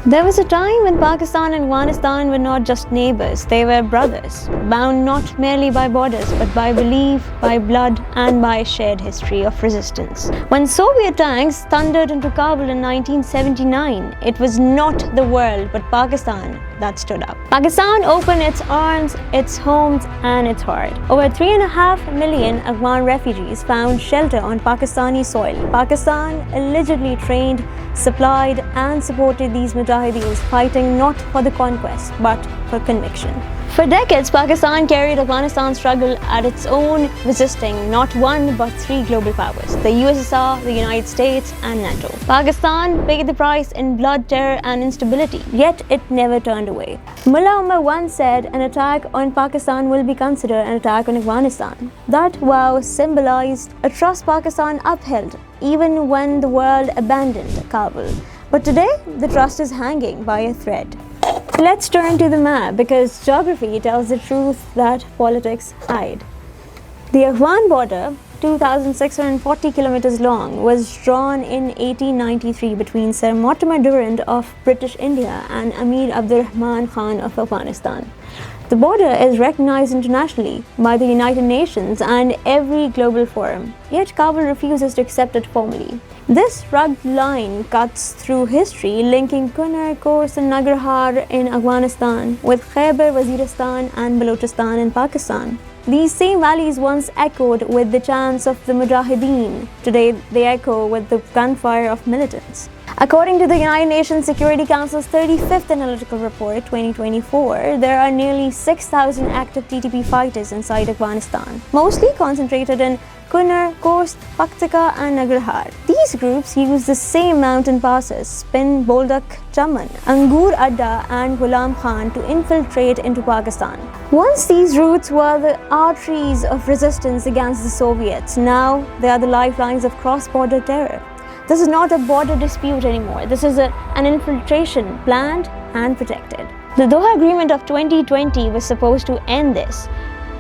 There was a time when Pakistan and Afghanistan were not just neighbors, they were brothers, bound not merely by borders but by belief, by blood, and by a shared history of resistance. When Soviet tanks thundered into Kabul in 1979, it was not the world but Pakistan that stood up. Pakistan opened its arms, its homes, and its heart. Over 3.5 million Afghan refugees found shelter on Pakistani soil. Pakistan allegedly trained, supplied, and supported these Mujahideen fighting not for the conquest but for conviction. For decades, Pakistan carried Afghanistan's struggle at its own, resisting not one but three global powers: the USSR, the United States, and NATO. Pakistan paid the price in blood, terror, and instability, yet it never turned away. Mullah Omar once said, "An attack on Pakistan will be considered an attack on Afghanistan." That vow symbolized a trust Pakistan upheld even when the world abandoned Kabul. But today, the trust is hanging by a thread. Let's turn to the map because geography tells the truth that politics hide. The Afghan border, 2,640 kilometers long, was drawn in 1893 between Sir Mortimer Durand of British India and Amir Abdurrahman Khan of Afghanistan. The border is recognized internationally by the United Nations and every global forum, yet Kabul refuses to accept it formally. This rugged line cuts through history, linking Kunar, Khost, and Nangarhar in Afghanistan with Khyber, Waziristan, and Balochistan in Pakistan. These same valleys once echoed with the chants of the Mujahideen. Today, they echo with the gunfire of militants. According to the United Nations Security Council's 35th Analytical Report 2024, there are nearly 6,000 active TTP fighters inside Afghanistan, mostly concentrated in Kunar, Khost, Paktika, and Nangarhar. These groups use the same mountain passes, Spin, Boldak, Chaman, Angur Adda, and Ghulam Khan to infiltrate into Pakistan. Once these routes were the arteries of resistance against the Soviets, now they are the lifelines of cross-border terror. This is not a border dispute anymore. This is an infiltration planned and protected. The Doha Agreement of 2020 was supposed to end this.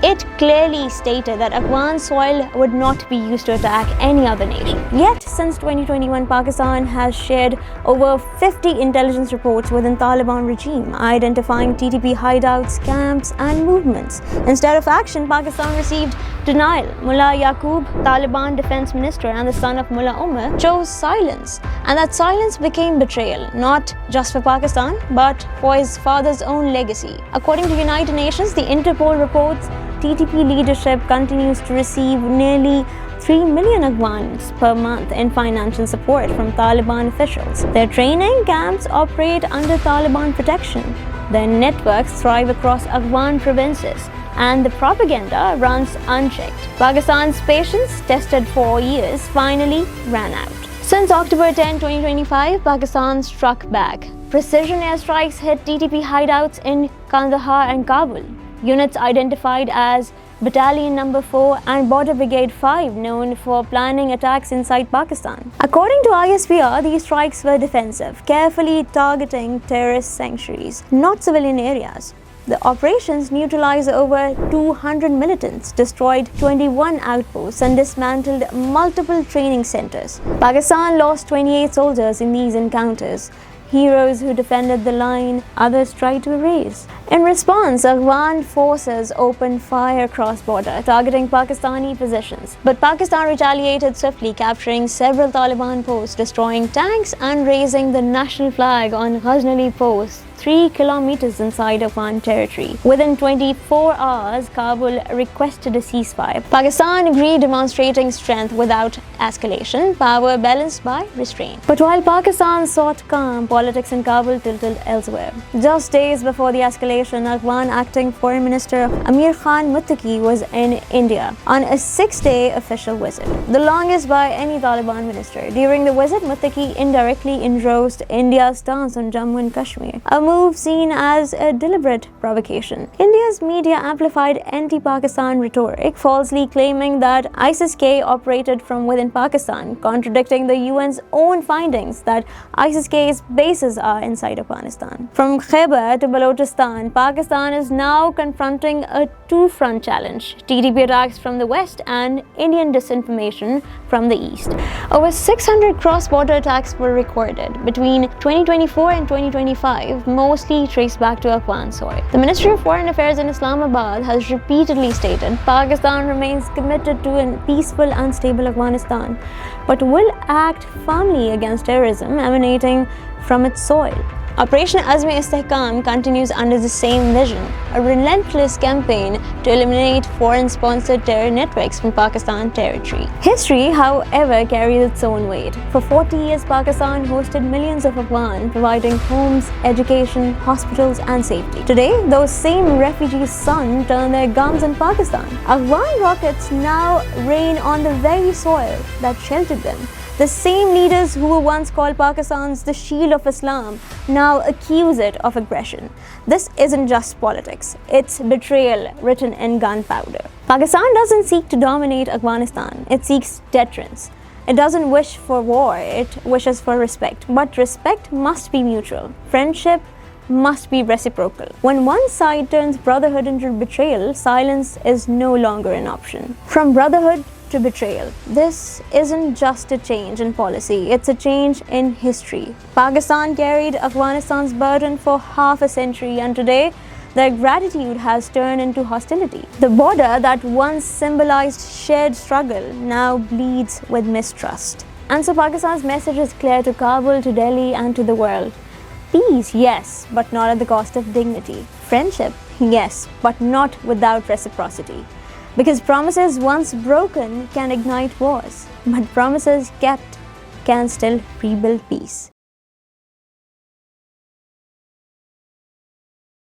It clearly stated that Afghan soil would not be used to attack any other nation. Yet, since 2021, Pakistan has shared over 50 intelligence reports within Taliban regime, identifying TTP hideouts, camps, and movements. Instead of action, Pakistan received denial. Mullah Yaqub, Taliban defense minister and the son of Mullah Omar, chose silence. And that silence became betrayal, not just for Pakistan, but for his father's own legacy. According to United Nations, the Interpol reports TTP leadership continues to receive nearly 3 million Afghans per month in financial support from Taliban officials. Their training camps operate under Taliban protection. Their networks thrive across Afghan provinces, and the propaganda runs unchecked. Pakistan's patience, tested for years, finally ran out. Since October 10, 2025, Pakistan struck back. Precision airstrikes hit TTP hideouts in Kandahar and Kabul. Units identified as Battalion No. 4 and Border Brigade 5, known for planning attacks inside Pakistan. According to ISPR, these strikes were defensive, carefully targeting terrorist sanctuaries, not civilian areas. The operations neutralized over 200 militants, destroyed 21 outposts, and dismantled multiple training centers. Pakistan lost 28 soldiers in these encounters. Heroes who defended the line, others tried to erase. In response, Afghan forces opened fire cross-border, targeting Pakistani positions. But Pakistan retaliated swiftly, capturing several Taliban posts, destroying tanks, and raising the national flag on Ghaznali post, 3 kilometers inside Afghan territory. Within 24 hours, Kabul requested a ceasefire. Pakistan agreed, demonstrating strength without escalation, power balanced by restraint. But while Pakistan sought calm, politics in Kabul tilted elsewhere. Just days before the escalation, Afghan acting Foreign Minister Amir Khan Muttaqi was in India on a 6-day official visit, the longest by any Taliban minister. During the visit, Muttaqi indirectly endorsed India's stance on Jammu and Kashmir, a move move seen as a deliberate provocation. India's media amplified anti-Pakistan rhetoric, falsely claiming that ISIS-K operated from within Pakistan, contradicting the UN's own findings that ISIS-K's bases are inside Afghanistan. From Khyber to Balochistan, Pakistan is now confronting a two-front challenge: TTP attacks from the west and Indian disinformation from the east. Over 600 cross-border attacks were recorded between 2024 and 2025, mostly traced back to Afghan soil. The Ministry of Foreign Affairs in Islamabad has repeatedly stated Pakistan remains committed to a peaceful and stable Afghanistan, but will act firmly against terrorism emanating from its soil. Operation Azm-e-Istehkam continues under the same vision, a relentless campaign to eliminate foreign-sponsored terror networks from Pakistan territory. History, however, carries its own weight. For 40 years, Pakistan hosted millions of Afghans, providing homes, education, hospitals, and safety. Today, those same refugees' sons turn their guns on Pakistan. Afghan rockets now rain on the very soil that sheltered them. The same leaders who were once called Pakistan's the shield of Islam now accuse it of aggression. This isn't just politics, it's betrayal written in gunpowder. Pakistan doesn't seek to dominate Afghanistan, it seeks deterrence. It doesn't wish for war, it wishes for respect. But respect must be mutual. Friendship must be reciprocal. When one side turns brotherhood into betrayal, silence is no longer an option. From brotherhood to betrayal. This isn't just a change in policy, it's a change in history. Pakistan carried Afghanistan's burden for half a century, and today their gratitude has turned into hostility. The border that once symbolized shared struggle now bleeds with mistrust. And so Pakistan's message is clear to Kabul, to Delhi, and to the world. Peace, yes, but not at the cost of dignity. Friendship, yes, but not without reciprocity. Because promises once broken can ignite wars, but promises kept can still rebuild peace.